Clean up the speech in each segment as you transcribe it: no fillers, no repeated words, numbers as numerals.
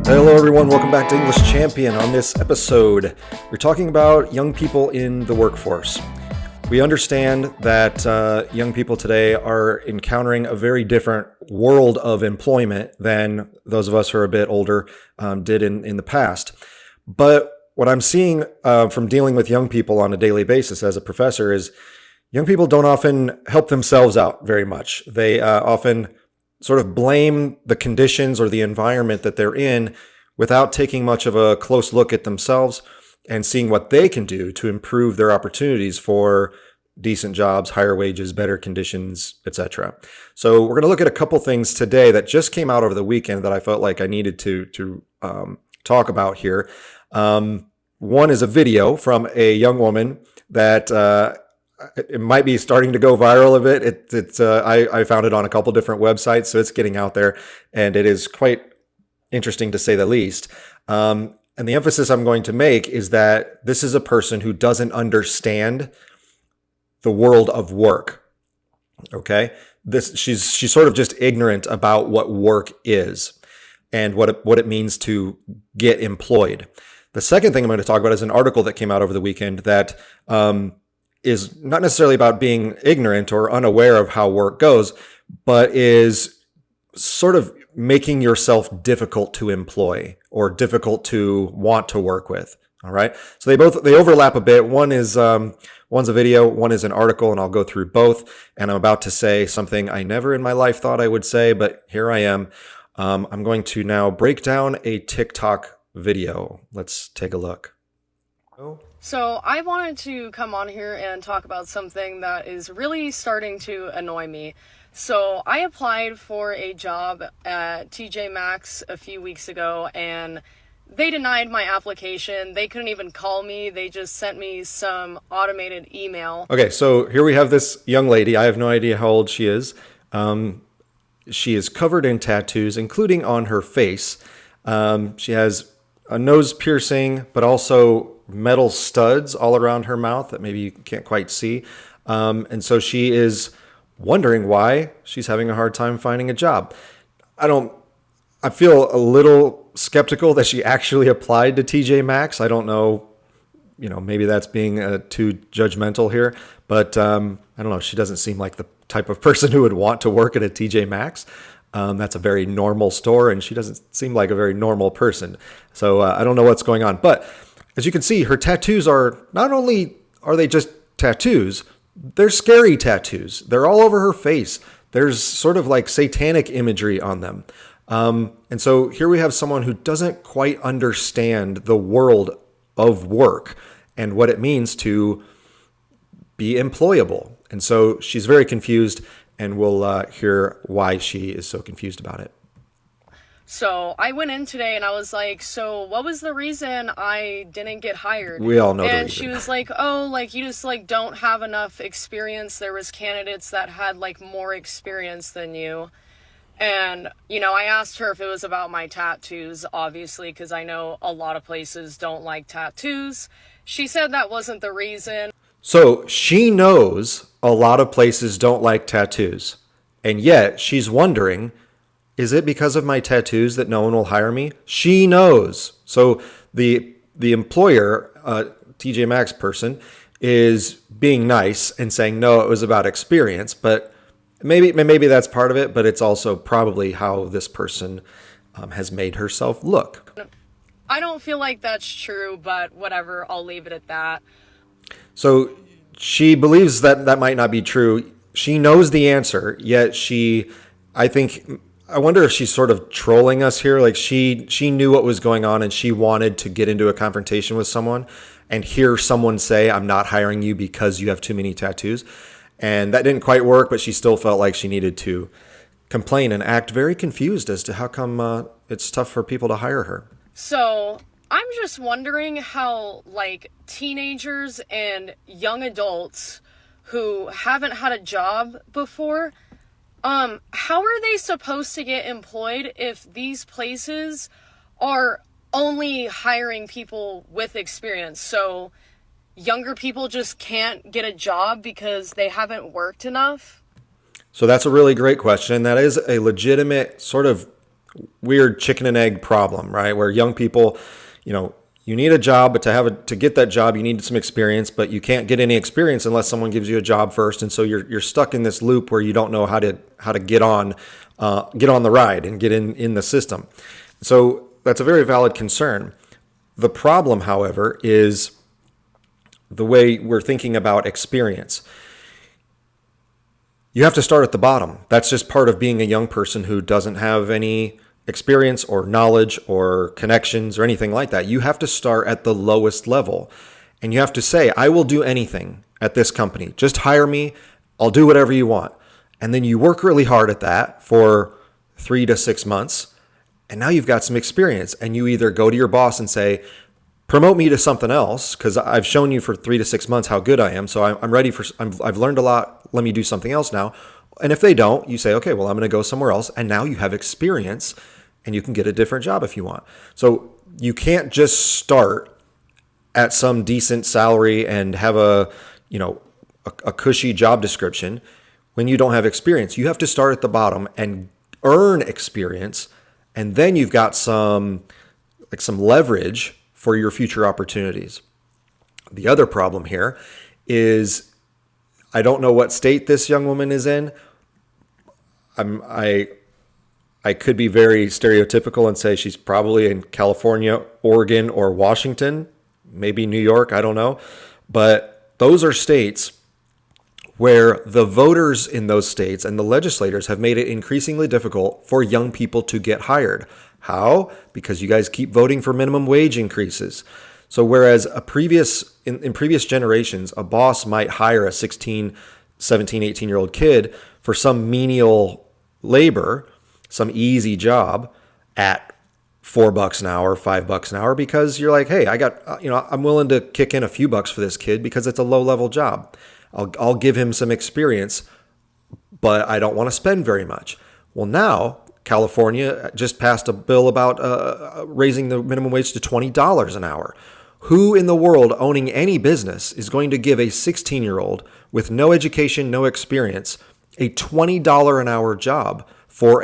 Hello everyone, welcome back to English Champion. On this episode, we're talking about young people in the workforce. We understand that young people today are encountering a very different world of employment than those of us who are a bit older did in the past. But what I'm seeing from dealing with young people on a daily basis as a professor is young people don't often help themselves out very much. They often sort of blame the conditions or the environment that they're in without taking much of a close look at themselves and seeing what they can do to improve their opportunities for decent jobs, higher wages, better conditions, etc. So we're going to look at a couple things today that just came out over the weekend that I felt like I needed to talk about here. One is a video from a young woman that it might be starting to go viral a bit. I found it on a couple different websites, so it's getting out there, and it is quite interesting to say the least. And the emphasis I'm going to make is that this is a person who doesn't understand the world of work. Okay, she's sort of just ignorant about what work is and what it means to get employed. The second thing I'm going to talk about is an article that came out over the weekend that is not necessarily about being ignorant or unaware of how work goes, but is sort of making yourself difficult to employ or difficult to want to work with. All right. So they overlap a bit. One's a video, one is an article, and I'll go through both. And I'm about to say something I never in my life thought I would say, but here I am. I'm going to now break down a TikTok video. Let's take a look. So I wanted to come on here and talk about something that is really starting to annoy me. So I applied for a job at TJ Maxx a few weeks ago, and they denied my application. They couldn't even call me. They just sent me some automated email. Okay, so here we have this young lady. I have no idea how old she is. She is covered in tattoos, including on her face. She has a nose piercing, but also metal studs all around her mouth that maybe you can't quite see. And so she is wondering why she's having a hard time finding a job. I feel a little skeptical that she actually applied to TJ Maxx. I don't know, maybe that's being too judgmental here, but I don't know. She doesn't seem like the type of person who would want to work at a TJ Maxx. That's a very normal store, and she doesn't seem like a very normal person. So I don't know what's going on. But as you can see, her tattoos not only are they just tattoos, they're scary tattoos. They're all over her face. There's sort of like satanic imagery on them. And so here we have someone who doesn't quite understand the world of work and what it means to be employable. And so she's very confused, and we'll hear why she is so confused about it. So I went in today and I was like, so what was the reason I didn't get hired? We all know the reason. And she was like, oh, you just don't have enough experience. There was candidates that had more experience than you. And, I asked her if it was about my tattoos, obviously, because I know a lot of places don't like tattoos. She said that wasn't the reason. So she knows a lot of places don't like tattoos, and yet she's wondering, is it because of my tattoos that no one will hire me? She knows. So the employer, TJ Maxx person, is being nice and saying, no, it was about experience, but maybe that's part of it, but it's also probably how this person has made herself look. I don't feel like that's true, but whatever, I'll leave it at that. So she believes that might not be true. She knows the answer, yet I wonder if she's sort of trolling us here. Like she knew what was going on and she wanted to get into a confrontation with someone and hear someone say, I'm not hiring you because you have too many tattoos. And that didn't quite work, but she still felt like she needed to complain and act very confused as to how come it's tough for people to hire her. So I'm just wondering how teenagers and young adults who haven't had a job before, how are they supposed to get employed if these places are only hiring people with experience? So younger people just can't get a job because they haven't worked enough? So that's a really great question. That is a legitimate sort of weird chicken and egg problem, right? Where young people, you need a job, but to get that job, you need some experience, but you can't get any experience unless someone gives you a job first. And so you're stuck in this loop where you don't know how to get on the ride and get in the system. So that's a very valid concern. The problem, however, is the way we're thinking about experience. You have to start at the bottom. That's just part of being a young person who doesn't have any experience or knowledge or connections or anything like that. You have to start at the lowest level. And you have to say, I will do anything at this company. Just hire me. I'll do whatever you want. And then you work really hard at that for 3 to 6 months. And now you've got some experience. And you either go to your boss and say, promote me to something else because I've shown you for 3 to 6 months how good I am. So I'm ready I've learned a lot. Let me do something else now. And if they don't, you say, okay, well, I'm going to go somewhere else. And now you have experience and you can get a different job if you want. So you can't just start at some decent salary and have a cushy job description when you don't have experience. You have to start at the bottom and earn experience. And then you've got some leverage for your future opportunities. The other problem here is I don't know what state this young woman is in. I could be very stereotypical and say she's probably in California, Oregon, or Washington, maybe New York, I don't know. But those are states where the voters in those states and the legislators have made it increasingly difficult for young people to get hired. How? Because you guys keep voting for minimum wage increases. So whereas in previous generations, a boss might hire a 16, 17, 18-year-old kid for some menial labor, some easy job at $4 an hour, $5 an hour, because you're like, hey, I'm willing to kick in a few bucks for this kid because it's a low-level job. I'll give him some experience, but I don't want to spend very much. Well, now California just passed a bill about raising the minimum wage to $20 an hour. Who in the world owning any business is going to give a 16-year-old with no education, no experience, a $20 an hour job for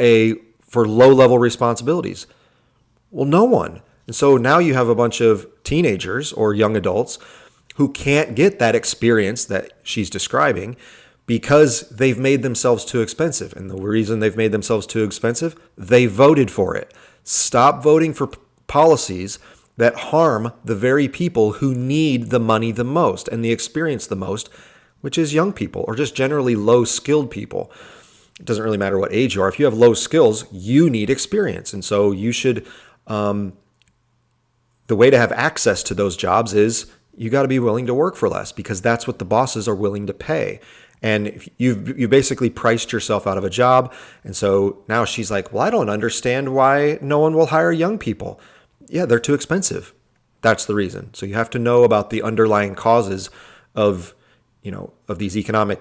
low-level responsibilities? Well, no one. And so now you have a bunch of teenagers or young adults who can't get that experience that she's describing because they've made themselves too expensive. And the reason they've made themselves too expensive, they voted for it. Stop voting for policies that harm the very people who need the money the most and the experience the most, which is young people or just generally low-skilled people. It doesn't really matter what age you are. If you have low skills, you need experience. And so you should, the way to have access to those jobs is you got to be willing to work for less because that's what the bosses are willing to pay. And you basically priced yourself out of a job. And so now she's like, well, I don't understand why no one will hire young people. Yeah, they're too expensive. That's the reason. So you have to know about the underlying causes of these economic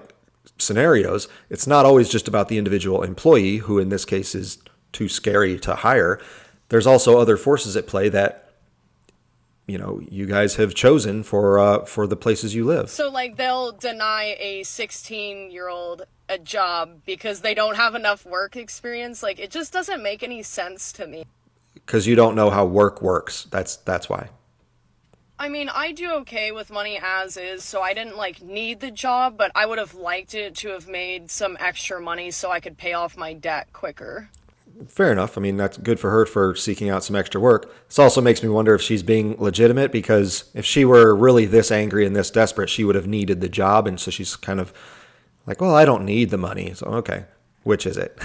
scenarios. It's not always just about the individual employee, who in this case is too scary to hire. There's also other forces at play that you guys have chosen for the places you live. So they'll deny a 16-year-old a job because they don't have enough work experience. It just doesn't make any sense to me. Because you don't know how work works. That's why. I mean, I do okay with money as is, so I didn't need the job, but I would have liked it to have made some extra money so I could pay off my debt quicker. Fair enough. I mean, that's good for her for seeking out some extra work. This also makes me wonder if she's being legitimate, because if she were really this angry and this desperate, she would have needed the job. And so she's kind of like, well, I don't need the money. So, okay, which is it?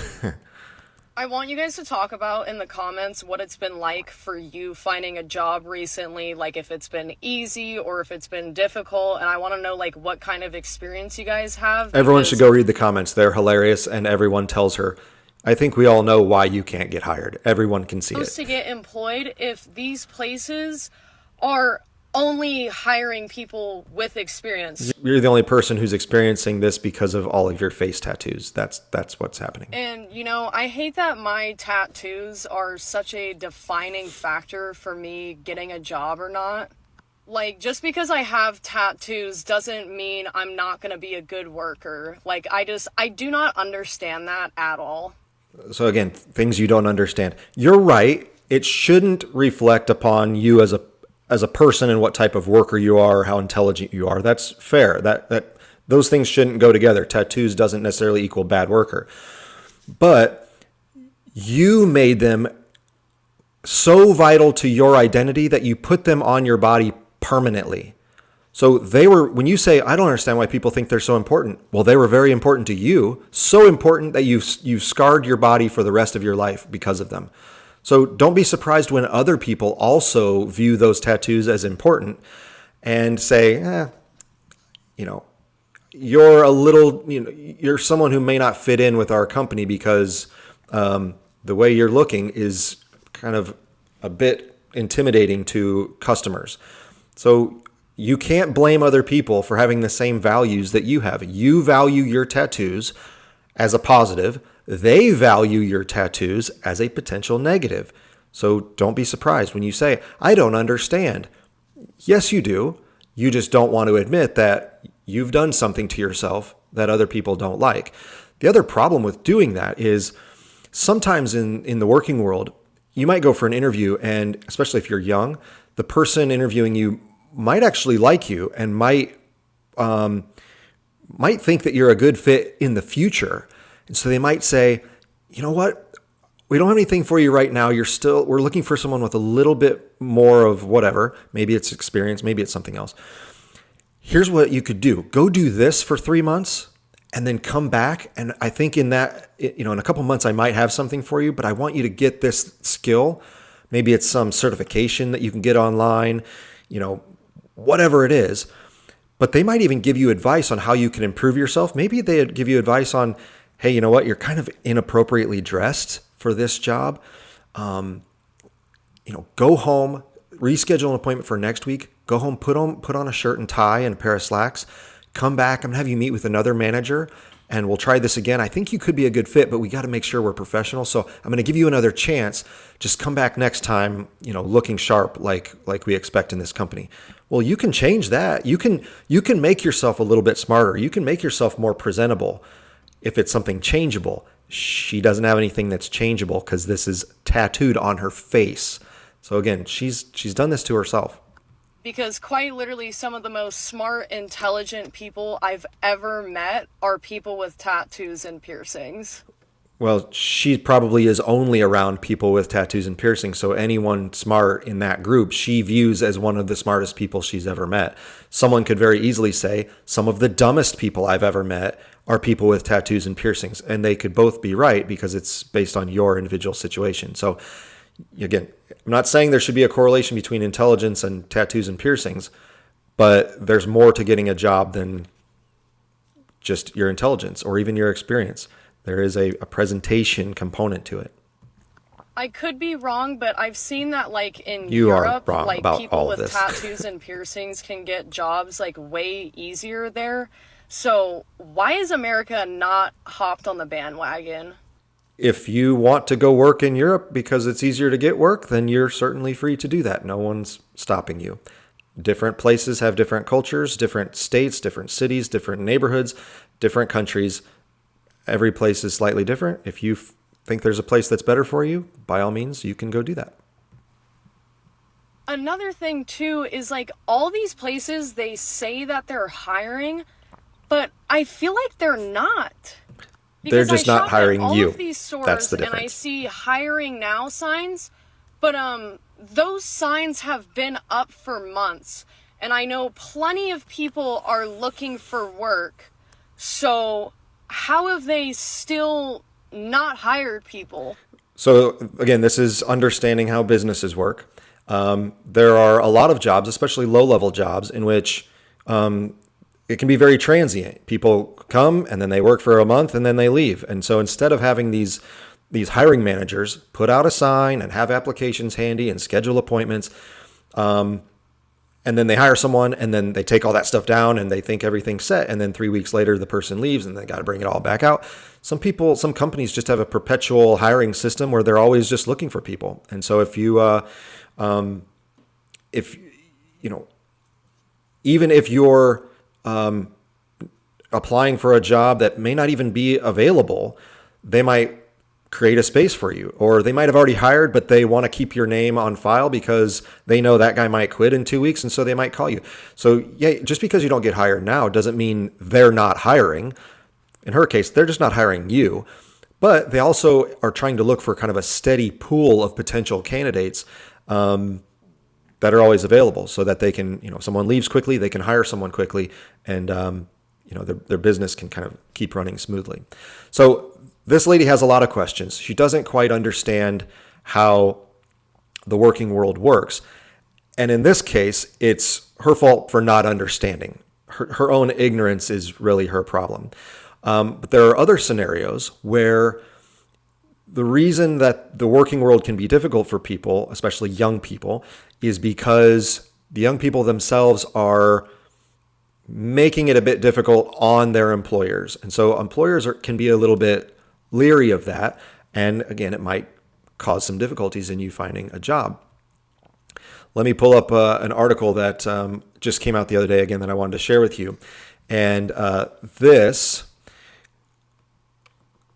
I want you guys to talk about in the comments what it's been like for you finding a job recently, if it's been easy or if it's been difficult, and I want to know what kind of experience you guys have. Everyone should go read the comments. They're hilarious, and everyone tells her, I think we all know why you can't get hired. Everyone can see it. To get employed if these places are only hiring people with experience. You're the only person who's experiencing this because of all of your face tattoos. That's what's happening. And, I hate that my tattoos are such a defining factor for me getting a job or not. Just because I have tattoos doesn't mean I'm not going to be a good worker. I do not understand that at all. So again, things you don't understand. You're right. It shouldn't reflect upon you as a person and what type of worker you are, or how intelligent you are. That's fair. That those things shouldn't go together. Tattoos doesn't necessarily equal bad worker. But you made them so vital to your identity that you put them on your body permanently. So they were, when you say, I don't understand why people think they're so important. Well, they were very important to you, so important that you've scarred your body for the rest of your life because of them. So don't be surprised when other people also view those tattoos as important and say, you know, you're a little, you're someone who may not fit in with our company because the way you're looking is kind of a bit intimidating to customers. So you can't blame other people for having the same values that you have. You value your tattoos as a positive. They value your tattoos as a potential negative. So don't be surprised when you say, I don't understand. Yes, you do. You just don't want to admit that you've done something to yourself that other people don't like. The other problem with doing that is sometimes in the working world, you might go for an interview, and especially if you're young, the person interviewing you might actually like you and might think that you're a good fit in the future. And so they might say, you know what? We don't have anything for you right now. We're looking for someone with a little bit more of whatever. Maybe it's experience, maybe it's something else. Here's what you could do. Go do this for 3 months and then come back. And I think in a couple months, I might have something for you, but I want you to get this skill. Maybe it's some certification that you can get online, whatever it is. But they might even give you advice on how you can improve yourself. Maybe they'd give you advice on, hey, you know what? You're kind of inappropriately dressed for this job. Go home, reschedule an appointment for next week. Go home, put on a shirt and tie and a pair of slacks. Come back. I'm going to have you meet with another manager and we'll try this again. I think you could be a good fit, but we got to make sure we're professional. So I'm going to give you another chance. Just come back next time, looking sharp like we expect in this company. Well, you can change that. You can make yourself a little bit smarter. You can make yourself more presentable if it's something changeable. She doesn't have anything that's changeable because this is tattooed on her face. So again, she's done this to herself. Because quite literally some of the most smart, intelligent people I've ever met are people with tattoos and piercings. Well, she probably is only around people with tattoos and piercings. So anyone smart in that group, she views as one of the smartest people she's ever met. Someone could very easily say some of the dumbest people I've ever met are people with tattoos and piercings. And they could both be right because it's based on your individual situation. So again, I'm not saying there should be a correlation between intelligence and tattoos and piercings, but there's more to getting a job than just your intelligence or even your experience. There is a presentation component to it. I could be wrong, but I've seen that in you Europe, are wrong about people all with of this. tattoos and piercings can get jobs way easier there. So why is America not hopped on the bandwagon? If you want to go work in Europe because it's easier to get work, then you're certainly free to do that. No one's stopping you. Different places have different cultures, different states, different cities, different neighborhoods, different countries. Every place is slightly different. If you think there's a place that's better for you, by all means, you can go do that. Another thing too is all these places, they say that they're hiring, but I feel like they're not. They're just not hiring all you. Of these stores, that's the difference. And I see hiring now signs, but those signs have been up for months, and I know plenty of people are looking for work. So how have they still not hired people? So again, this is understanding how businesses work. There are a lot of jobs, especially low-level jobs, in which it can be very transient. People come and then they work for a month and then they leave. And so instead of having these hiring managers put out a sign and have applications handy and schedule appointments, and then they hire someone and then they take all that stuff down and they think everything's set. And then 3 weeks later, the person leaves and they got to bring it all back out. Some companies just have a perpetual hiring system where they're always just looking for people. And so even if you're applying for a job that may not even be available, they might create a space for you. Or they might have already hired, but they want to keep your name on file because they know that guy might quit in 2 weeks, and so they might call you. So yeah, just because you don't get hired now doesn't mean they're not hiring. In her case, they're just not hiring you. But they also are trying to look for kind of a steady pool of potential candidates that are always available, so that they can, if someone leaves quickly, they can hire someone quickly, and their business can kind of keep running smoothly. So this lady has a lot of questions. She doesn't quite understand how the working world works. And in this case, it's her fault for not understanding. Her own ignorance is really her problem. But there are other scenarios where the reason that the working world can be difficult for people, especially young people, is because the young people themselves are making it a bit difficult on their employers. And so employers can be a little bit leery of that. And again, it might cause some difficulties in you finding a job. Let me pull up an article that just came out the other day, again, that I wanted to share with you. And this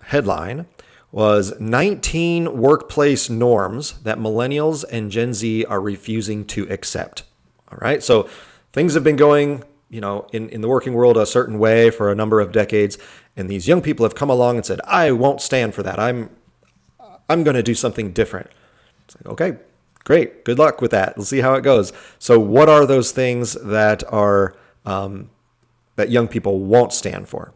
headline was 19 workplace norms that millennials and Gen Z are refusing to accept. All right. So things have been going, in the working world a certain way for a number of decades. And these young people have come along and said, I won't stand for that. I'm going to do something different. It's like, okay, great. Good luck with that. We'll see how it goes. So what are those things that are, that young people won't stand for?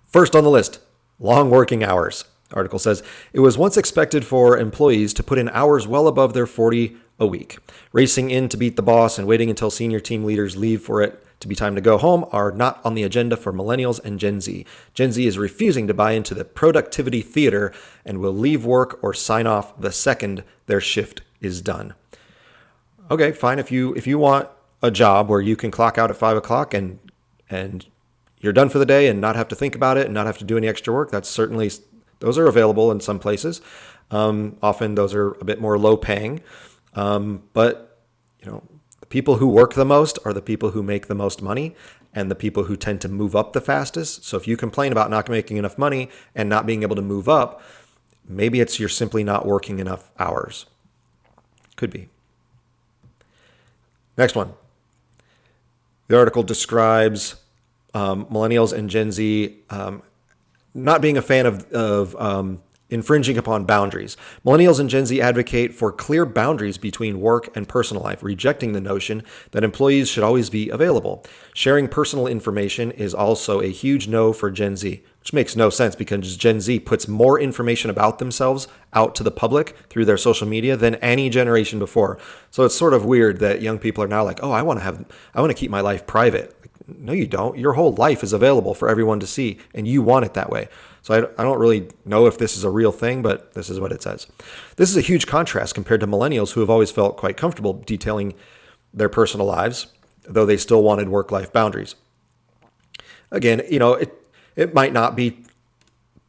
First on the list, long working hours. The article says, it was once expected for employees to put in hours well above their 40 a week. Racing in to beat the boss and waiting until senior team leaders leave for it to be time to go home are not on the agenda for millennials and Gen Z. Gen Z is refusing to buy into the productivity theater and will leave work or sign off the second their shift is done. Okay, fine. If you want a job where you can clock out at 5 o'clock and you're done for the day and not have to think about it and not have to do any extra work, those are available in some places. Often those are a bit more low paying. But the people who work the most are the people who make the most money and the people who tend to move up the fastest. So if you complain about not making enough money and not being able to move up, maybe you're simply not working enough hours. Could be. Next one. The article describes millennials and Gen Z not being a fan of infringing upon boundaries. Millennials and Gen Z advocate for clear boundaries between work and personal life, rejecting the notion that employees should always be available. Sharing personal information is also a huge no for Gen Z, which makes no sense because Gen Z puts more information about themselves out to the public through their social media than any generation before. So it's sort of weird that young people are now like, oh, I want to keep my life private. No, you don't. Your whole life is available for everyone to see, and you want it that way. So I don't really know if this is a real thing, but this is what it says. This is a huge contrast compared to millennials who have always felt quite comfortable detailing their personal lives, though they still wanted work-life boundaries. Again, it might not be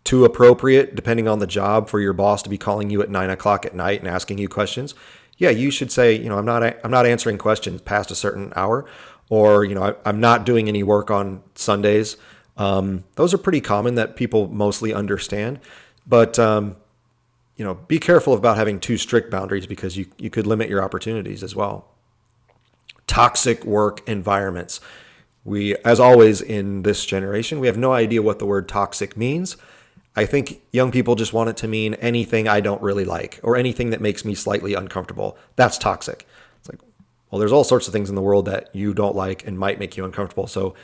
too appropriate, depending on the job, for your boss to be calling you at 9 o'clock at night and asking you questions. Yeah, you should say, I'm not answering questions past a certain hour. Or, I'm not doing any work on Sundays. Those are pretty common that people mostly understand. But, be careful about having too strict boundaries because you could limit your opportunities as well. Toxic work environments. We, as always in this generation, we have no idea what the word toxic means. I think young people just want it to mean anything I don't really like or anything that makes me slightly uncomfortable. That's toxic. It's like, well, there's all sorts of things in the world that you don't like and might make you uncomfortable. So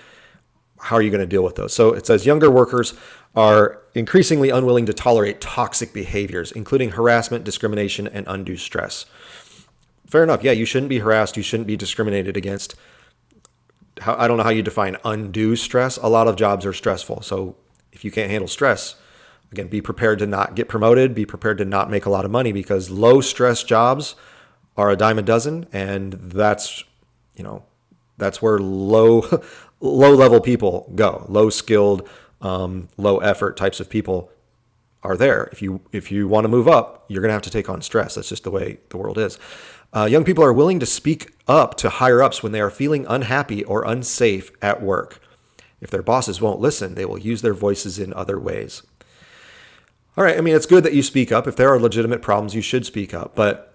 how are you going to deal with those? So it says younger workers are increasingly unwilling to tolerate toxic behaviors, including harassment, discrimination, and undue stress. Fair enough. Yeah, you shouldn't be harassed. You shouldn't be discriminated against. I don't know how you define undue stress. A lot of jobs are stressful. So if you can't handle stress, again, be prepared to not get promoted. Be prepared to not make a lot of money because low stress jobs are a dime a dozen, and that's where low level people go. Low skilled, low effort types of people are there. If you want to move up, you're going to have to take on stress. That's just the way the world is. Young people are willing to speak up to higher ups when they are feeling unhappy or unsafe at work. If their bosses won't listen, they will use their voices in other ways. All right. I mean, it's good that you speak up. If there are legitimate problems, you should speak up. But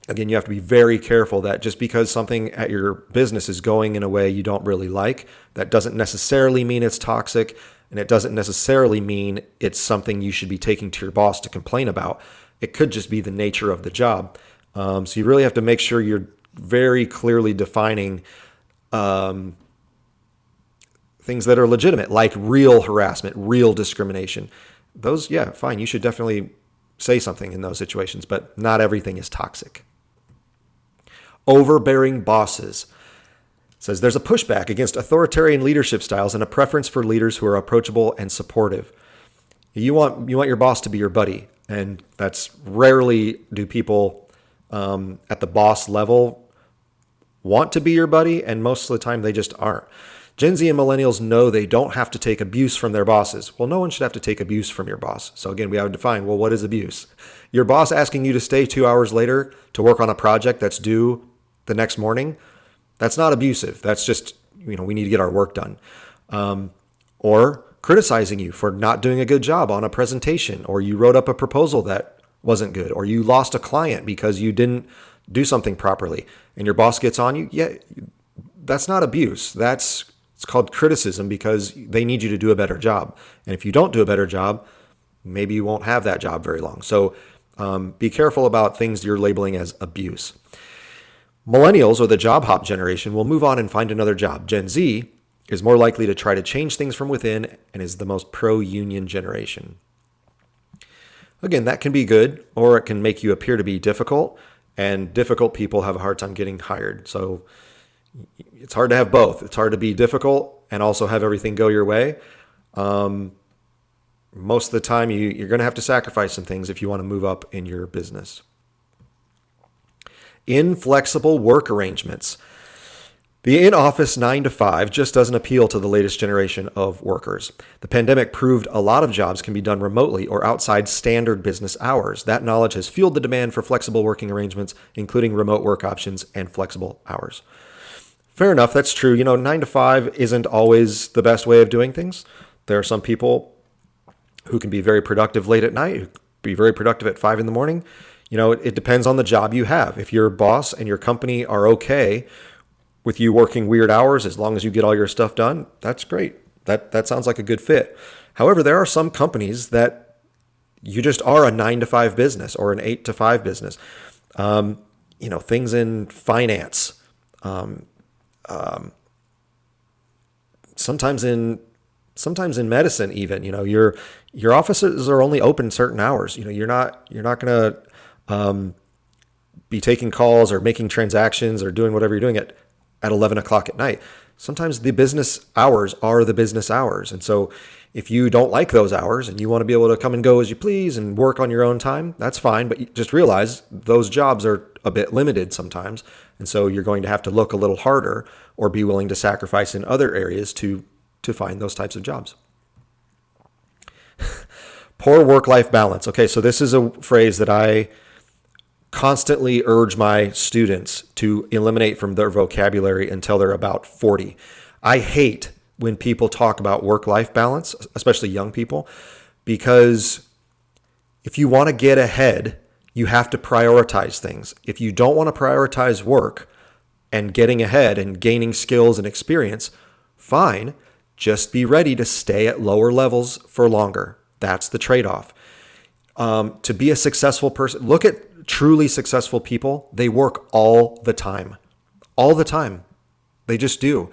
again, you have to be very careful that just because something at your business is going in a way you don't really like, that doesn't necessarily mean it's toxic. And it doesn't necessarily mean it's something you should be taking to your boss to complain about. It could just be the nature of the job. So you really have to make sure you're very clearly defining things that are legitimate, like real harassment, real discrimination. Those, yeah, fine. You should definitely say something in those situations, but not everything is toxic. Overbearing bosses. It says there's a pushback against authoritarian leadership styles and a preference for leaders who are approachable and supportive. You want your boss to be your buddy, and that's rarely do people at the boss level want to be your buddy, and most of the time they just aren't. Gen Z and millennials know they don't have to take abuse from their bosses. Well, no one should have to take abuse from your boss. So again, we have to define, well, what is abuse? Your boss asking you to stay 2 hours later to work on a project that's due the next morning, that's not abusive. That's just, we need to get our work done. Or criticizing you for not doing a good job on a presentation, or you wrote up a proposal that wasn't good, or you lost a client because you didn't do something properly and your boss gets on you. Yeah, that's not abuse. It's called criticism because they need you to do a better job. And if you don't do a better job, maybe you won't have that job very long. So be careful about things you're labeling as abuse. Millennials, or the job hop generation, will move on and find another job. Gen Z is more likely to try to change things from within and is the most pro-union generation. Again, that can be good, or it can make you appear to be difficult, and difficult people have a hard time getting hired. So it's hard to have both. It's hard to be difficult and also have everything go your way. Most of the time, you're going to have to sacrifice some things if you want to move up in your business. Inflexible work arrangements. The in-office 9 to 5 just doesn't appeal to the latest generation of workers. The pandemic proved a lot of jobs can be done remotely or outside standard business hours. That knowledge has fueled the demand for flexible working arrangements, including remote work options and flexible hours. Fair enough, that's true. 9 to 5 isn't always the best way of doing things. There are some people who can be very productive late at night, who can be very productive at 5 in the morning. It depends on the job you have. If your boss and your company are okay with you working weird hours, as long as you get all your stuff done, that's great. That sounds like a good fit. However, there are some companies that you just are a 9 to 5 business or an 8 to 5 business. Things in finance, sometimes in medicine even, your offices are only open certain hours. You're not going to be taking calls or making transactions or doing whatever you're doing at 11 o'clock at night. Sometimes the business hours are the business hours. And so if you don't like those hours and you want to be able to come and go as you please and work on your own time, that's fine. But you just realize those jobs are a bit limited sometimes. And so you're going to have to look a little harder or be willing to sacrifice in other areas to find those types of jobs. Poor work-life balance. Okay, so this is a phrase that I constantly urge my students to eliminate from their vocabulary until they're about 40. I hate when people talk about work-life balance, especially young people, because if you want to get ahead, you have to prioritize things. If you don't want to prioritize work and getting ahead and gaining skills and experience, fine, just be ready to stay at lower levels for longer. That's the trade-off. To be a successful person, look at truly successful people. They work all the time. All the time. They just do.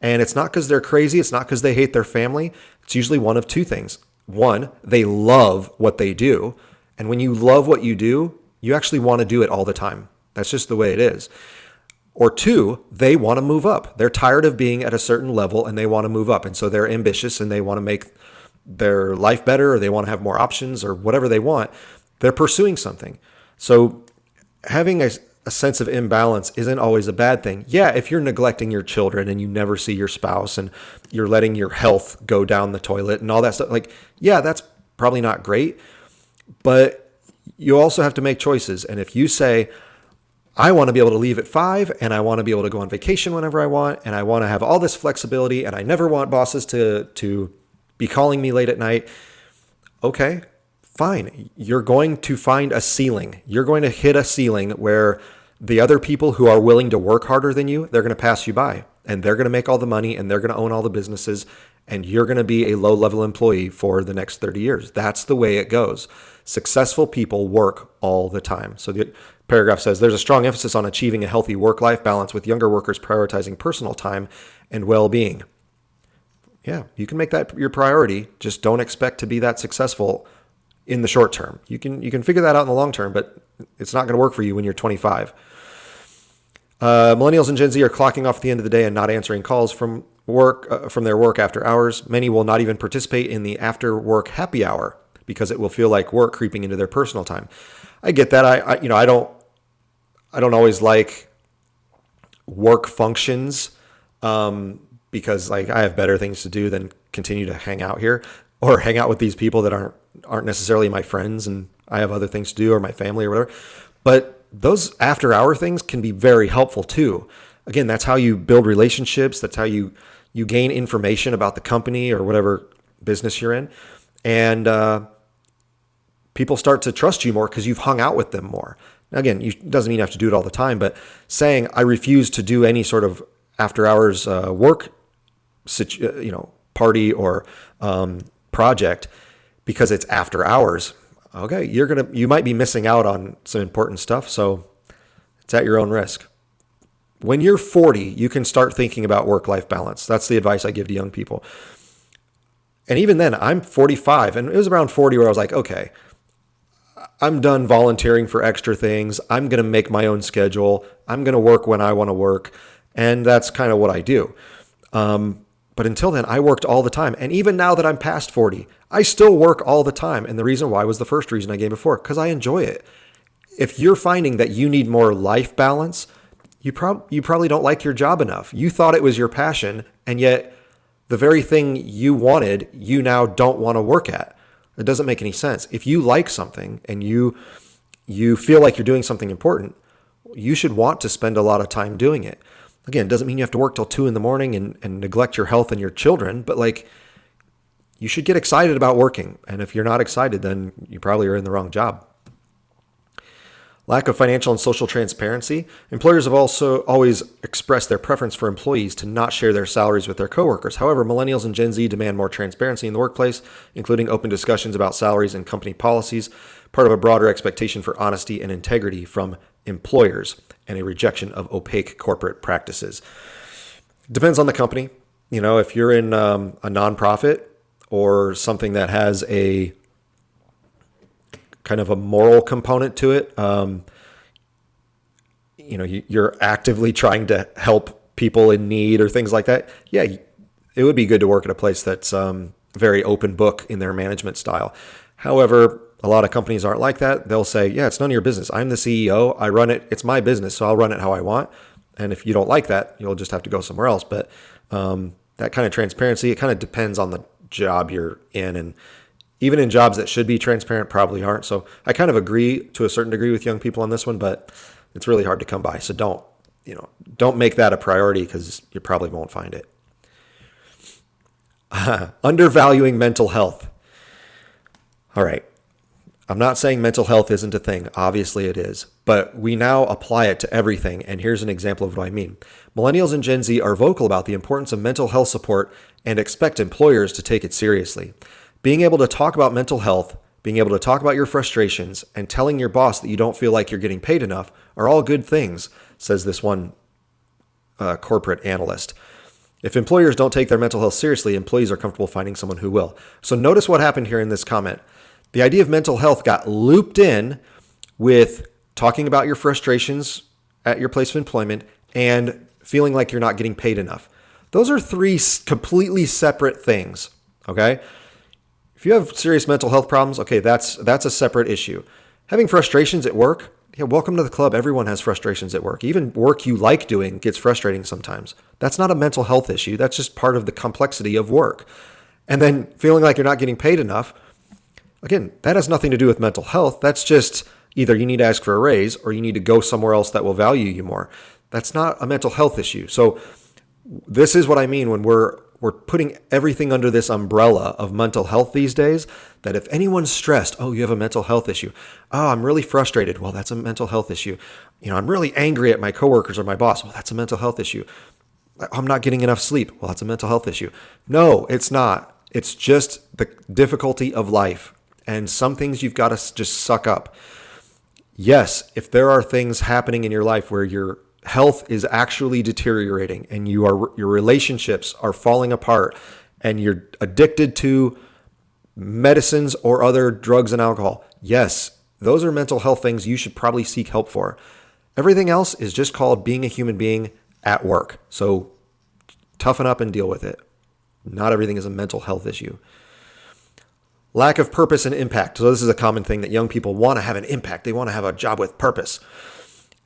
And it's not because they're crazy. It's not because they hate their family. It's usually one of two things. One, they love what they do. And when you love what you do, you actually want to do it all the time. That's just the way it is. Or two, they want to move up. They're tired of being at a certain level and they want to move up. And so they're ambitious and they want to make their life better, or they want to have more options, or whatever they want. They're pursuing something. So having a sense of imbalance isn't always a bad thing. Yeah, if you're neglecting your children and you never see your spouse and you're letting your health go down the toilet and all that stuff, yeah, that's probably not great. But you also have to make choices. And if you say, I want to be able to leave at 5 and I want to be able to go on vacation whenever I want, and I want to have all this flexibility, and I never want bosses to be calling me late at night. Okay, fine. You're going to find a ceiling. You're going to hit a ceiling where the other people who are willing to work harder than you, they're going to pass you by, and they're going to make all the money, and they're going to own all the businesses, and you're going to be a low-level employee for the next 30 years. That's the way it goes. Successful people work all the time. So the paragraph says, there's a strong emphasis on achieving a healthy work-life balance with younger workers prioritizing personal time and well-being. Yeah, you can make that your priority. Just don't expect to be that successful in the short term. You can figure that out in the long term, but it's not going to work for you when you're 25. Millennials and Gen Z are clocking off at the end of the day and not answering calls from their work after hours. Many will not even participate in the after work happy hour because it will feel like work creeping into their personal time. I get that. I don't always like work functions because like I have better things to do than continue to hang out here or hang out with these people that aren't necessarily my friends, and I have other things to do, or my family or whatever. But those after hour things can be very helpful too. Again, that's how you build relationships. That's how you gain information about the company or whatever business you're in. And people start to trust you more because you've hung out with them more. Now, again, doesn't mean you have to do it all the time, but saying I refuse to do any sort of after hours work party or project because it's after hours, okay, you might be missing out on some important stuff. So it's at your own risk. When you're 40, you can start thinking about work-life balance. That's the advice I give to young people. And even then, I'm 45, and it was around 40 where I was like, okay, I'm done volunteering for extra things. I'm going to make my own schedule. I'm going to work when I want to work. And that's kind of what I do. But until then, I worked all the time. And even now that I'm past 40, I still work all the time. And the reason why was the first reason I gave before, because I enjoy it. If you're finding that you need more life balance, you probably don't like your job enough. You thought it was your passion, and yet the very thing you wanted, you now don't want to work at. It doesn't make any sense. If you like something and you feel like you're doing something important, you should want to spend a lot of time doing it. Again, it doesn't mean you have to work till 2 a.m. and neglect your health and your children, but like you should get excited about working. And if you're not excited, then you probably are in the wrong job. Lack of financial and social transparency. Employers have also always expressed their preference for employees to not share their salaries with their coworkers. However, millennials and Gen Z demand more transparency in the workplace, including open discussions about salaries and company policies, part of a broader expectation for honesty and integrity from employers and a rejection of opaque corporate practices. Depends on the company. If you're in a nonprofit or something that has a kind of a moral component to it, you're actively trying to help people in need or things like that. Yeah, it would be good to work at a place that's very open book in their management style. However, a lot of companies aren't like that. They'll say, yeah, it's none of your business. I'm the CEO. I run it. It's my business, so I'll run it how I want. And if you don't like that, you'll just have to go somewhere else. But that kind of transparency, it kind of depends on the job you're in. And even in jobs that should be transparent, probably aren't. So I kind of agree to a certain degree with young people on this one, but it's really hard to come by. So don't make that a priority because you probably won't find it. Undervaluing mental health. All right. I'm not saying mental health isn't a thing. Obviously it is. But we now apply it to everything. And here's an example of what I mean. Millennials and Gen Z are vocal about the importance of mental health support and expect employers to take it seriously. Being able to talk about mental health, being able to talk about your frustrations, and telling your boss that you don't feel like you're getting paid enough are all good things, says this one corporate analyst. If employers don't take their mental health seriously, employees are comfortable finding someone who will. So notice what happened here in this comment. The idea of mental health got looped in with talking about your frustrations at your place of employment and feeling like you're not getting paid enough. Those are three completely separate things, okay? If you have serious mental health problems, okay, that's a separate issue. Having frustrations at work, yeah, welcome to the club. Everyone has frustrations at work. Even work you like doing gets frustrating sometimes. That's not a mental health issue. That's just part of the complexity of work. And then feeling like you're not getting paid enough, again, that has nothing to do with mental health. That's just either you need to ask for a raise or you need to go somewhere else that will value you more. That's not a mental health issue. So this is what I mean when we're we're putting everything under this umbrella of mental health these days, that if anyone's stressed, oh, you have a mental health issue. Oh, I'm really frustrated. Well, that's a mental health issue. I'm really angry at my coworkers or my boss. Well, that's a mental health issue. I'm not getting enough sleep. Well, that's a mental health issue. No, it's not. It's just the difficulty of life. And some things you've got to just suck up. Yes, if there are things happening in your life where your health is actually deteriorating and your relationships are falling apart and you're addicted to medicines or other drugs and alcohol, yes, those are mental health things you should probably seek help for. Everything else is just called being a human being at work. So toughen up and deal with it. Not everything is a mental health issue. Lack of purpose and impact. So this is a common thing that young people want to have an impact. They want to have a job with purpose.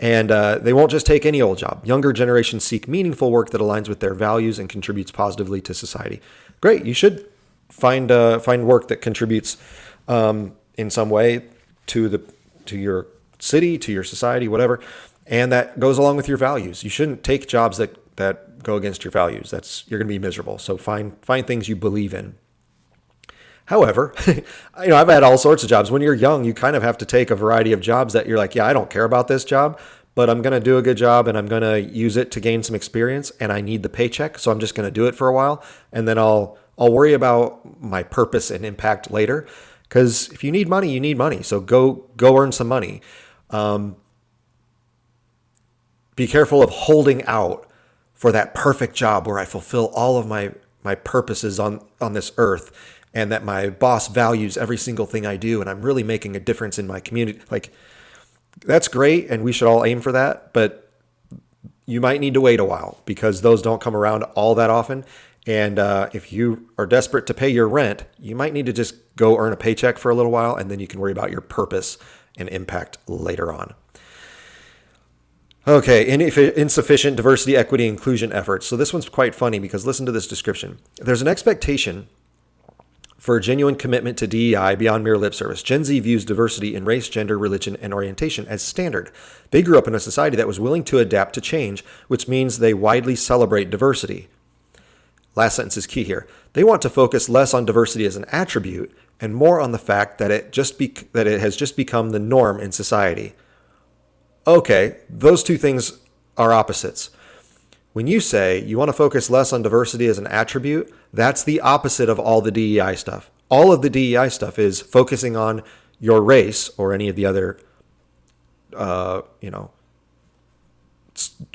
And they won't just take any old job. Younger generations seek meaningful work that aligns with their values and contributes positively to society. Great. You should find work that contributes in some way to your city, to your society, whatever, and that goes along with your values. You shouldn't take jobs that go against your values. You're going to be miserable. So find things you believe in. However, I've had all sorts of jobs. When you're young, you kind of have to take a variety of jobs that you're like, yeah, I don't care about this job, but I'm going to do a good job and I'm going to use it to gain some experience and I need the paycheck. So I'm just going to do it for a while and then I'll worry about my purpose and impact later. Because if you need money, you need money. So go earn some money. Be careful of holding out for that perfect job where I fulfill all of my purposes on this earth, and that my boss values every single thing I do, and I'm really making a difference in my community. Like, that's great, and we should all aim for that, but you might need to wait a while because those don't come around all that often. And if you are desperate to pay your rent, you might need to just go earn a paycheck for a little while, and then you can worry about your purpose and impact later on. Okay, insufficient diversity, equity, inclusion efforts. So this one's quite funny because listen to this description. There's an expectation for a genuine commitment to DEI beyond mere lip service. Gen Z views diversity in race, gender, religion, and orientation as standard. They grew up in a society that was willing to adapt to change, which means they widely celebrate diversity. Last sentence is key here. They want to focus less on diversity as an attribute and more on the fact that it has just become the norm in society. Okay, those two things are opposites. When you say you want to focus less on diversity as an attribute, that's the opposite of all the DEI stuff. All of the DEI stuff is focusing on your race or any of the other,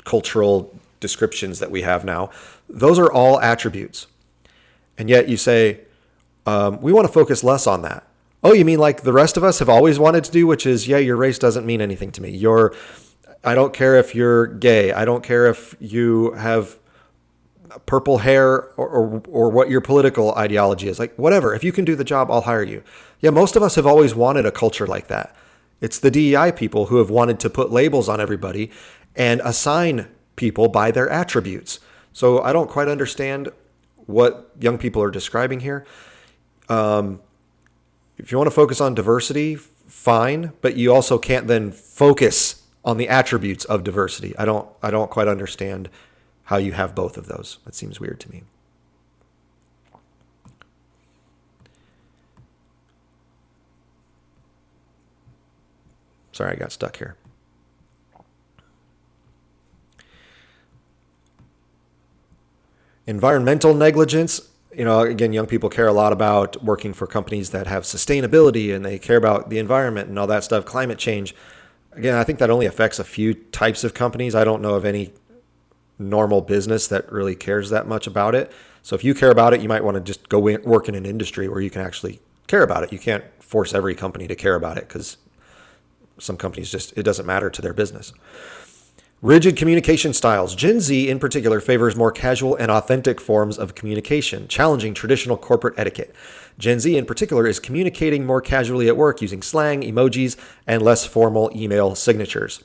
cultural descriptions that we have now. Those are all attributes. And yet you say, we want to focus less on that. Oh, you mean like the rest of us have always wanted to do, which is, yeah, your race doesn't mean anything to me. I don't care if you're gay. I don't care if you have purple hair or what your political ideology is. Like, whatever. If you can do the job, I'll hire you. Yeah, most of us have always wanted a culture like that. It's the DEI people who have wanted to put labels on everybody and assign people by their attributes. So I don't quite understand what young people are describing here. If you want to focus on diversity, fine, but you also can't then focus on the attributes of diversity. I don't quite understand how you have both of those. That seems weird to me. Sorry, I got stuck here. Environmental negligence. Again, young people care a lot about working for companies that have sustainability and they care about the environment and all that stuff, climate change. Again, I think that only affects a few types of companies. I don't know of any normal business that really cares that much about it. So if you care about it, you might want to just go work in an industry where you can actually care about it. You can't force every company to care about it because some companies it doesn't matter to their business. Rigid communication styles. Gen Z in particular favors more casual and authentic forms of communication, challenging traditional corporate etiquette. Gen Z in particular is communicating more casually at work using slang, emojis, and less formal email signatures.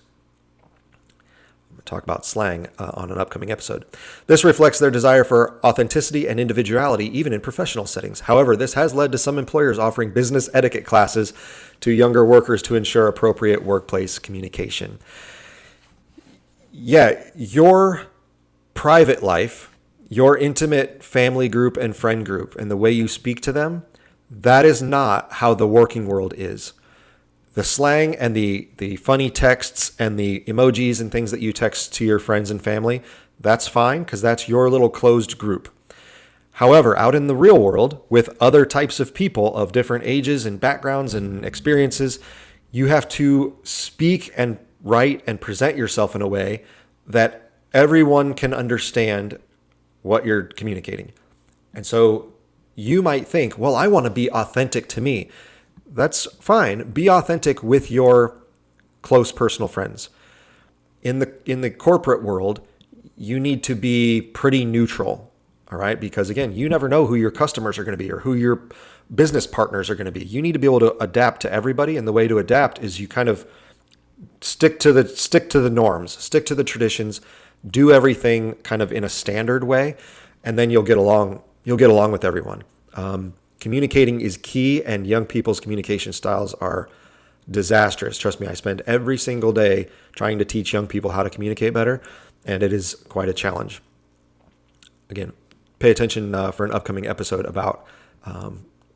We'll talk about slang on an upcoming episode. This reflects their desire for authenticity and individuality, even in professional settings. However, this has led to some employers offering business etiquette classes to younger workers to ensure appropriate workplace communication. Yeah, your private life, your intimate family group and friend group and the way you speak to them, that is not how the working world is. The slang and the funny texts and the emojis and things that you text to your friends and family, that's fine because that's your little closed group. However, out in the real world with other types of people of different ages and backgrounds and experiences, you have to speak and write and present yourself in a way that everyone can understand what you're communicating. And so you might think, well, I want to be authentic to me. That's fine. Be authentic with your close personal friends. In the corporate world, you need to be pretty neutral, all right? Because again, you never know who your customers are going to be or who your business partners are going to be. You need to be able to adapt to everybody, and the way to adapt is you kind of stick to the norms, stick to the traditions, do everything kind of in a standard way, and then you'll get along with everyone. Communicating is key, and young people's communication styles are disastrous. Trust me, I spend every single day trying to teach young people how to communicate better, and it is quite a challenge. Again, pay attention for an upcoming episode about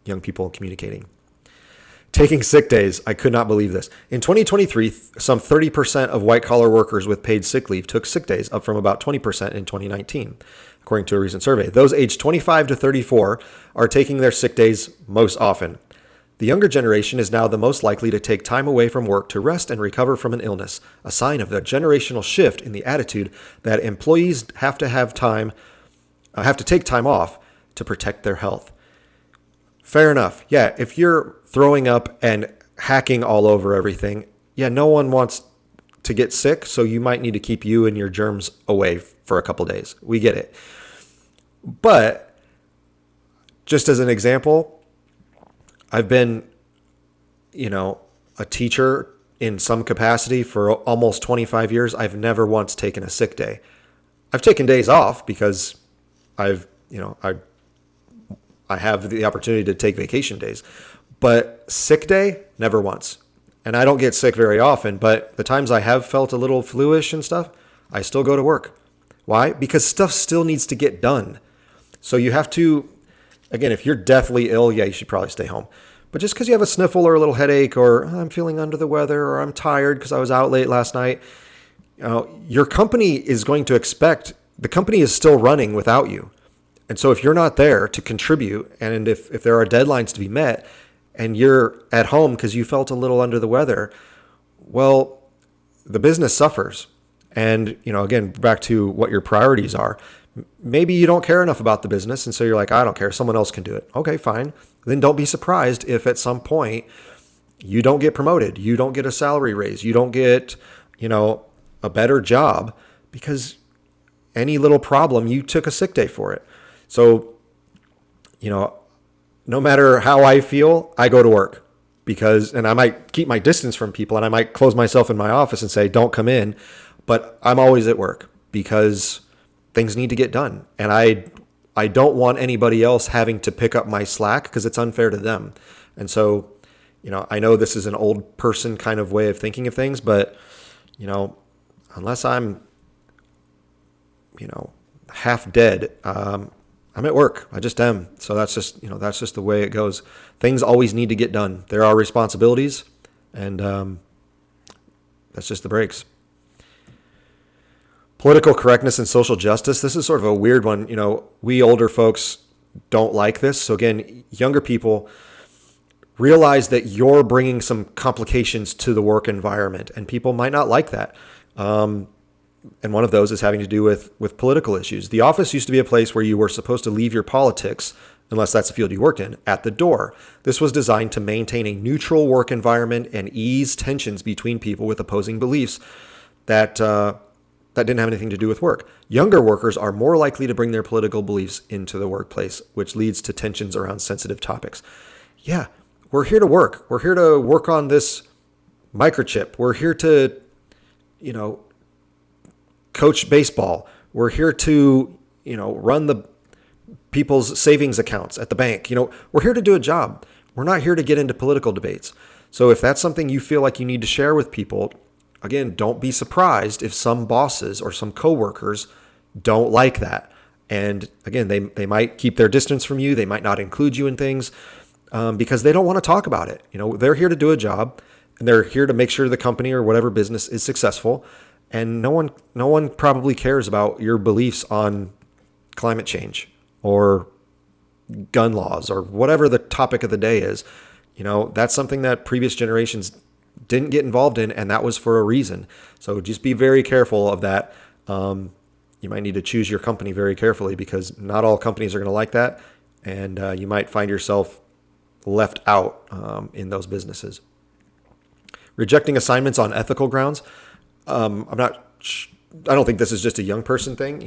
young people communicating. Taking sick days. I could not believe this. In 2023, some 30% of white-collar workers with paid sick leave took sick days, up from about 20% in 2019, according to a recent survey. Those aged 25 to 34 are taking their sick days most often. The younger generation is now the most likely to take time away from work to rest and recover from an illness, a sign of the generational shift in the attitude that employees have to take time off to protect their health. Fair enough. Yeah, if you're throwing up and hacking all over everything, yeah, no one wants to get sick, so you might need to keep you and your germs away for a couple days. We get it. But just as an example, I've been, a teacher in some capacity for almost 25 years. I've never once taken a sick day. I've taken days off because I have the opportunity to take vacation days, but sick day, never once. And I don't get sick very often, but the times I have felt a little flu-ish and stuff, I still go to work. Why? Because stuff still needs to get done. So you have to, again, if you're deathly ill, yeah, you should probably stay home. But just because you have a sniffle or a little headache, or I'm feeling under the weather, or I'm tired because I was out late last night, your company is going to expect, the company is still running without you. And so if you're not there to contribute, and if there are deadlines to be met, and you're at home because you felt a little under the weather, well, the business suffers. And, again, back to what your priorities are. Maybe you don't care enough about the business, and so you're like, I don't care, someone else can do it. Okay, fine. Then don't be surprised if at some point you don't get promoted, you don't get a salary raise, you don't get, a better job because any little problem, you took a sick day for it. So, no matter how I feel, I go to work and I might keep my distance from people and I might close myself in my office and say, don't come in, but I'm always at work because things need to get done. And I don't want anybody else having to pick up my slack because it's unfair to them. And so, I know this is an old person kind of way of thinking of things, but, unless I'm, half dead, I'm at work. I just am. So that's just the way it goes. Things always need to get done. There are responsibilities, and that's just the breaks. Political correctness and social justice. This is sort of a weird one. We older folks don't like this. So again, younger people realize that you're bringing some complications to the work environment, and people might not like that. And one of those is having to do with political issues. The office used to be a place where you were supposed to leave your politics, unless that's the field you worked in, at the door. This was designed to maintain a neutral work environment and ease tensions between people with opposing beliefs that didn't have anything to do with work. Younger workers are more likely to bring their political beliefs into the workplace, which leads to tensions around sensitive topics. Yeah, we're here to work. We're here to work on this microchip. We're here to, coach baseball. We're here to, run the people's savings accounts at the bank. We're here to do a job. We're not here to get into political debates. So if that's something you feel like you need to share with people, again, don't be surprised if some bosses or some coworkers don't like that. And again, they might keep their distance from you. They might not include you in things because they don't want to talk about it. They're here to do a job, and they're here to make sure the company or whatever business is successful. And no one probably cares about your beliefs on climate change or gun laws or whatever the topic of the day is. That's something that previous generations didn't get involved in, and that was for a reason. So just be very careful of that. You might need to choose your company very carefully because not all companies are going to like that, and you might find yourself left out in those businesses. Rejecting assignments on ethical grounds. I don't think this is just a young person thing.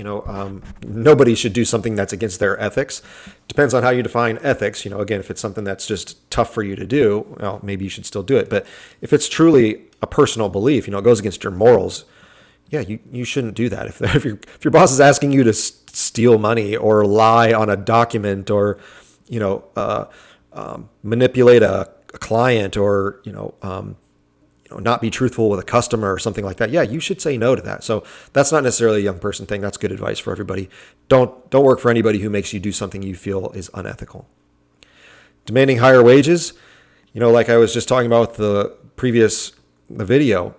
Nobody should do something that's against their ethics. Depends on how you define ethics. Again, if it's something that's just tough for you to do, well, maybe you should still do it. But if it's truly a personal belief, it goes against your morals, yeah, you shouldn't do that. If your boss is asking you to steal money or lie on a document or, manipulate a client or, not be truthful with a customer or something like that, yeah, you should say no to that. So that's not necessarily a young person thing. That's good advice for everybody. Don't work for anybody who makes you do something you feel is unethical. Demanding higher wages, like I was just talking about with the video,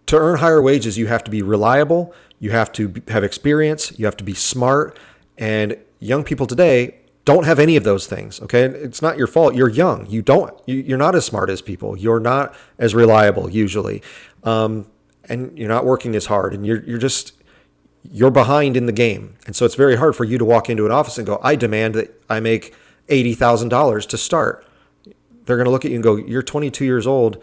to earn higher wages, you have to be reliable, you have to have experience, you have to be smart, and young people today don't have any of those things. Okay. It's not your fault. You're young. You're not as smart as people. You're not as reliable usually. And you're not working as hard, and you're behind in the game. And so it's very hard for you to walk into an office and go, I demand that I make $80,000 to start. They're going to look at you and go, you're 22 years old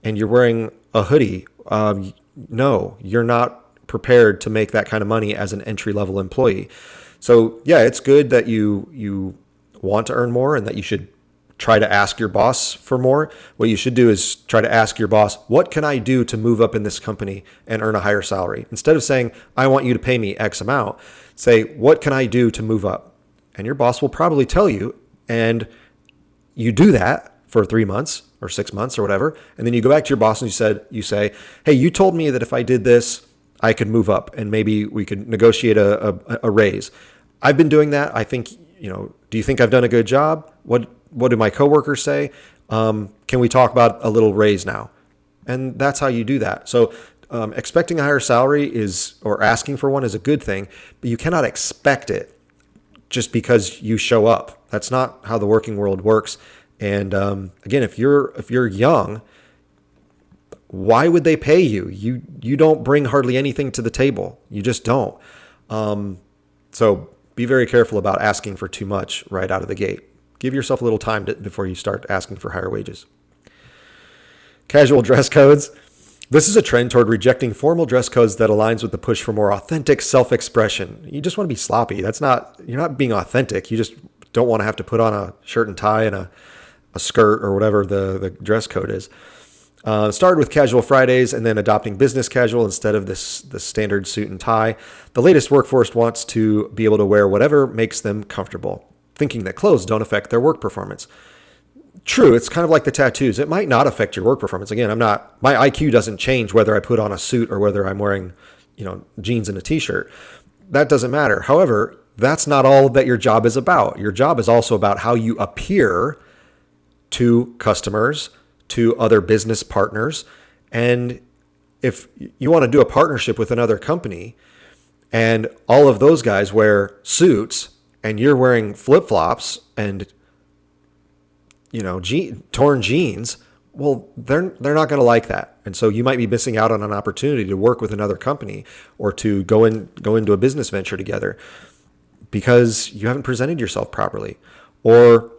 and you're wearing a hoodie. No, you're not prepared to make that kind of money as an entry-level employee. So yeah, it's good that you want to earn more and that you should try to ask your boss for more. What you should do is try to ask your boss, what can I do to move up in this company and earn a higher salary? Instead of saying, I want you to pay me X amount, say, what can I do to move up? And your boss will probably tell you, and you do that for 3 months or 6 months or whatever. And then you go back to your boss and you say, hey, you told me that if I did this, I could move up and maybe we could negotiate a raise. I've been doing that. I think, do you think I've done a good job? What do my coworkers say? Can we talk about a little raise now? And that's how you do that. So expecting a higher salary or asking for one is a good thing, but you cannot expect it just because you show up. That's not how the working world works. And again, if you're young, why would they pay you? You don't bring hardly anything to the table. You just don't. So be very careful about asking for too much right out of the gate. Give yourself a little time before you start asking for higher wages. Casual dress codes. This is a trend toward rejecting formal dress codes that aligns with the push for more authentic self-expression. You just want to be sloppy. You're not being authentic. You just don't want to have to put on a shirt and tie and a skirt or whatever the dress code is. Started with casual Fridays and then adopting business casual instead of the standard suit and tie. The latest workforce wants to be able to wear whatever makes them comfortable, thinking that clothes don't affect their work performance. True, it's kind of like the tattoos. It might not affect your work performance. Again, my IQ doesn't change whether I put on a suit or whether I'm wearing, jeans and a t-shirt. That doesn't matter. However, that's not all that your job is about. Your job is also about how you appear to customers, to other business partners. And if you want to do a partnership with another company and all of those guys wear suits and you're wearing flip-flops and torn jeans, well, they're not going to like that. And so you might be missing out on an opportunity to work with another company or to go into a business venture together because you haven't presented yourself properly. Or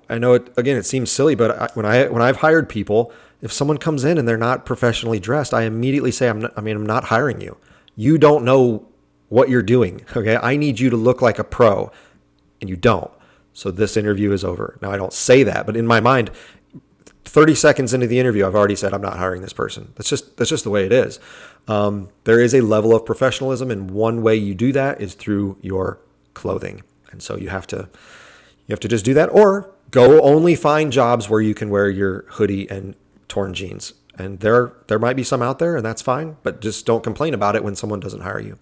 I know it seems silly, but when I've hired people, if someone comes in and they're not professionally dressed, I immediately say, I'm not hiring you. You don't know what you're doing. Okay. I need you to look like a pro, and you don't. So this interview is over. Now I don't say that, but in my mind, 30 seconds into the interview, I've already said, I'm not hiring this person. That's just the way it is. There is a level of professionalism, and one way you do that is through your clothing. And so you have to just do that, or go only find jobs where you can wear your hoodie and torn jeans. And there might be some out there, and that's fine, but just don't complain about it when someone doesn't hire you.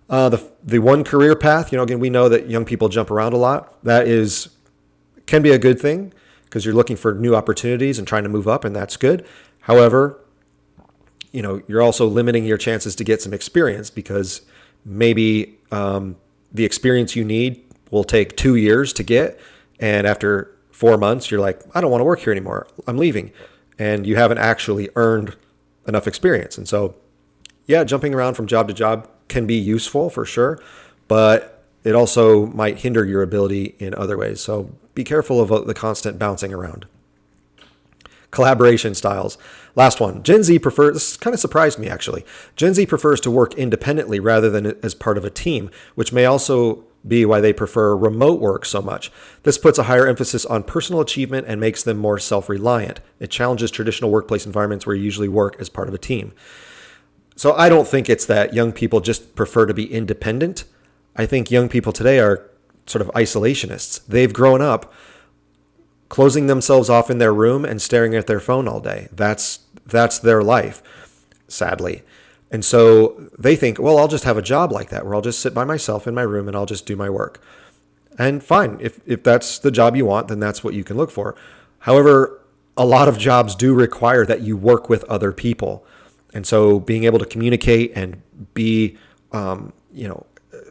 The one career path, again, we know that young people jump around a lot. That can be a good thing because you're looking for new opportunities and trying to move up, and that's good. However, you're also limiting your chances to get some experience because maybe the experience you need will take 2 years to get. And after 4 months, you're like, I don't want to work here anymore. I'm leaving. And you haven't actually earned enough experience. And so, yeah, jumping around from job to job can be useful for sure, but it also might hinder your ability in other ways. So be careful of the constant bouncing around. Collaboration styles. Last one. Gen Z prefers, this kind of surprised me actually. Gen Z prefers to work independently rather than as part of a team, which may also be why they prefer remote work so much. This puts a higher emphasis on personal achievement and makes them more self-reliant. It challenges traditional workplace environments where you usually work as part of a team. So I don't think it's that young people just prefer to be independent. I think young people today are sort of isolationists. They've grown up closing themselves off in their room and staring at their phone all day. That's their life, sadly. And so they think, well, I'll just have a job like that where I'll just sit by myself in my room and I'll just do my work. And fine, if that's the job you want, then that's what you can look for. However, a lot of jobs do require that you work with other people. And so being able to communicate and be,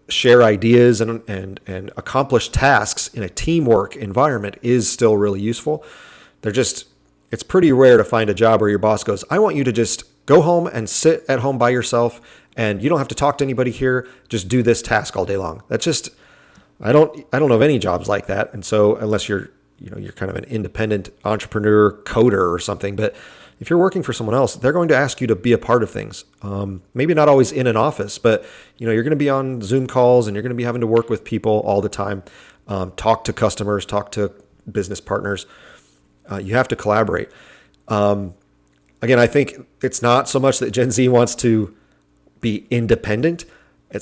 share ideas and accomplish tasks in a teamwork environment is still really useful. It's pretty rare to find a job where your boss goes, I want you to just go home and sit at home by yourself and you don't have to talk to anybody here. Just do this task all day long. That's just, I don't know of any jobs like that. And so unless you're kind of an independent entrepreneur coder or something, but if you're working for someone else, they're going to ask you to be a part of things. Maybe not always in an office, but you're going to be on Zoom calls and you're going to be having to work with people all the time, talk to customers, talk to business partners. You have to collaborate. Again, I think it's not so much that Gen Z wants to be independent.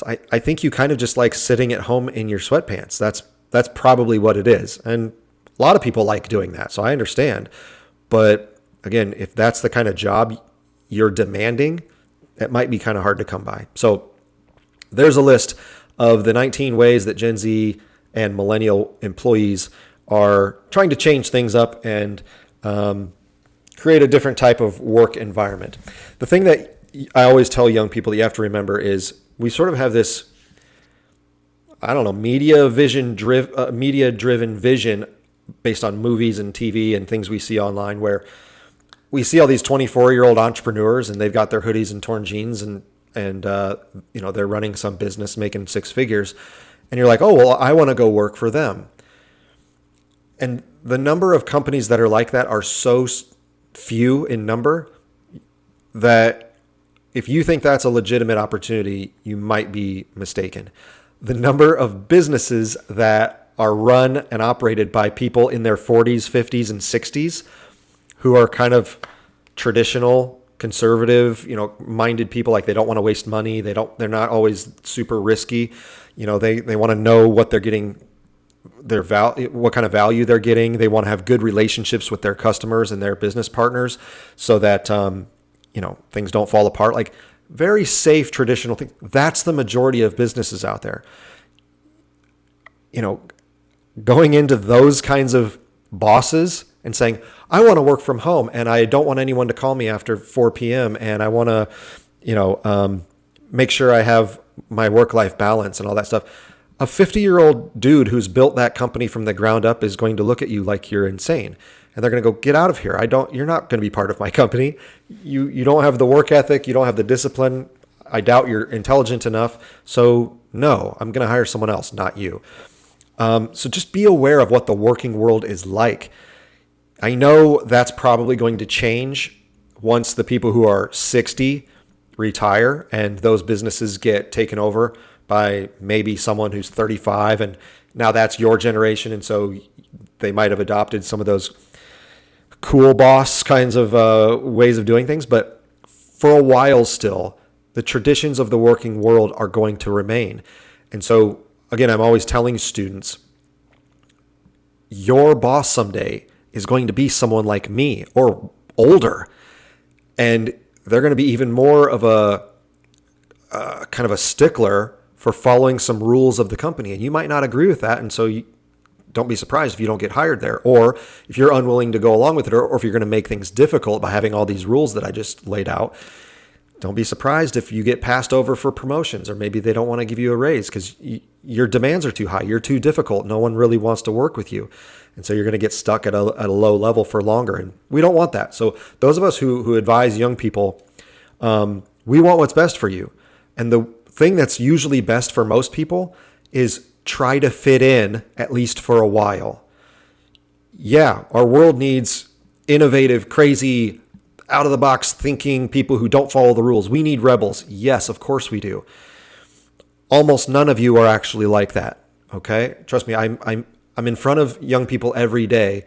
I think you kind of just like sitting at home in your sweatpants. That's probably what it is. And a lot of people like doing that, so I understand. But again, if that's the kind of job you're demanding, it might be kind of hard to come by. So there's a list of the 19 ways that Gen Z and millennial employees are trying to change things up and create a different type of work environment. The thing that I always tell young people that you have to remember is we sort of have this, media-driven vision based on movies and TV and things we see online where we see all these 24-year-old entrepreneurs and they've got their hoodies and torn jeans and they're running some business making six figures. And you're like, oh, well, I want to go work for them. And the number of companies that are like that are so few in number that if you think that's a legitimate opportunity, you might be mistaken. The number of businesses that are run and operated by people in their 40s, 50s, and 60s who are kind of traditional, conservative, minded people, like they don't want to waste money. They're not always super risky. They want to know what they're getting, what kind of value they're getting. They want to have good relationships with their customers and their business partners so that, things don't fall apart. Like very safe, traditional thing. That's the majority of businesses out there. Going into those kinds of bosses and saying, I want to work from home and I don't want anyone to call me after 4 p.m. and I want to, make sure I have my work-life balance and all that stuff. A 50-year-old dude who's built that company from the ground up is going to look at you like you're insane. And they're going to go, get out of here. You're not going to be part of my company. You don't have the work ethic. You don't have the discipline. I doubt you're intelligent enough. So no, I'm going to hire someone else, not you. So just be aware of what the working world is like. I know that's probably going to change once the people who are 60 retire and those businesses get taken over by maybe someone who's 35 and now that's your generation. And so they might have adopted some of those cool boss kinds of ways of doing things. But for a while still, the traditions of the working world are going to remain. And so, again, I'm always telling students, your boss someday is going to be someone like me or older, and they're going to be even more of a kind of a stickler for following some rules of the company. And you might not agree with that. And so you don't be surprised if you don't get hired there, or if you're unwilling to go along with it, or if you're going to make things difficult by having all these rules that I just laid out. Don't be surprised if you get passed over for promotions, or maybe they don't want to give you a raise because your demands are too high. You're too difficult. No one really wants to work with you. And so you're going to get stuck at a low level for longer. And we don't want that. So those of us who advise young people, we want what's best for you. And the thing that's usually best for most people is try to fit in at least for a while. Yeah, our world needs innovative, crazy, out of the box thinking people who don't follow the rules. We need rebels. Yes, of course we do. Almost none of you are actually like that. Okay? Trust me, I'm in front of young people every day,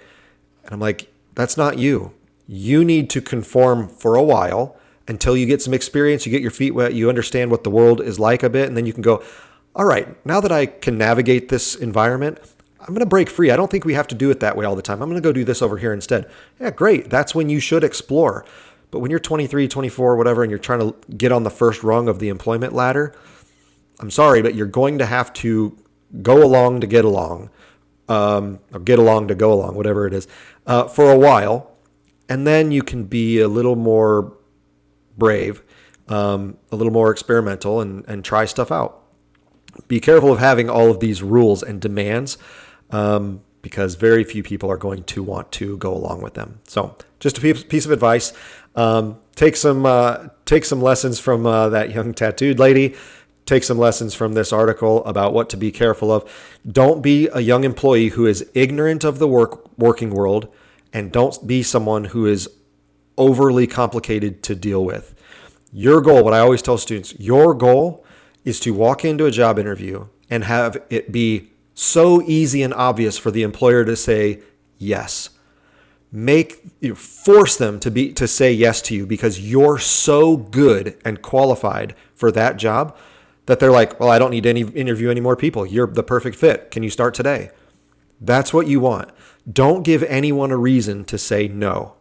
and I'm like, that's not you. You need to conform for a while until you get some experience, you get your feet wet, you understand what the world is like a bit, and then you can go, all right, now that I can navigate this environment, I'm going to break free. I don't think we have to do it that way all the time. I'm going to go do this over here instead. Yeah, great. That's when you should explore. But when you're 23, 24, whatever, and you're trying to get on the first rung of the employment ladder, I'm sorry, but you're going to have to go along to get along, or get along to go along, whatever it is, for a while. And then you can be a little more brave, a little more experimental, and try stuff out. Be careful of having all of these rules and demands, because very few people are going to want to go along with them. So just a piece of advice. Take some lessons from that young tattooed lady. Take some lessons from this article about what to be careful of. Don't be a young employee who is ignorant of the working world, and don't be someone who is overly complicated to deal with. Your goal, what I always tell students, your goal is to walk into a job interview and have it be so easy and obvious for the employer to say yes. Force them to say yes to you, because you're so good and qualified for that job that they're like, well, I don't need to interview any more people. You're the perfect fit. Can you start today? That's what you want. Don't give anyone a reason to say no.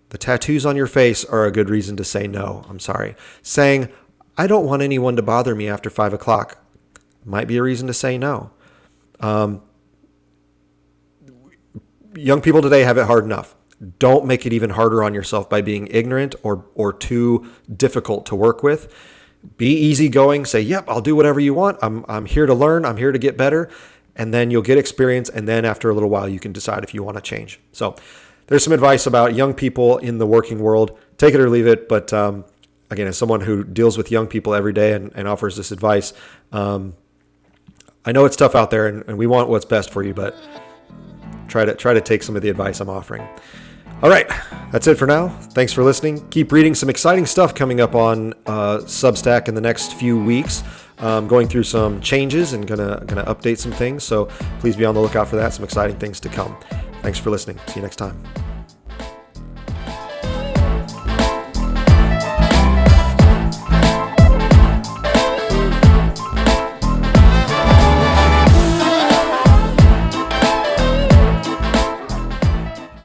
The tattoos on your face are a good reason to say no. I'm sorry. Saying, I don't want anyone to bother me after 5 o'clock might be a reason to say no. Young people today have it hard enough. Don't make it even harder on yourself by being ignorant or too difficult to work with. Be easygoing. Say, yep, I'll do whatever you want. I'm here to learn. I'm here to get better. And then you'll get experience. And then after a little while, you can decide if you want to change. So there's some advice about young people in the working world. Take it or leave it. But again, as someone who deals with young people every day and offers this advice, I know it's tough out there, and we want what's best for you, but try to take some of the advice I'm offering. All right, that's it for now. Thanks for listening. Keep reading. Some exciting stuff coming up on Substack in the next few weeks. Going through some changes and gonna update some things. So please be on the lookout for that. Some exciting things to come. Thanks for listening. See you next time.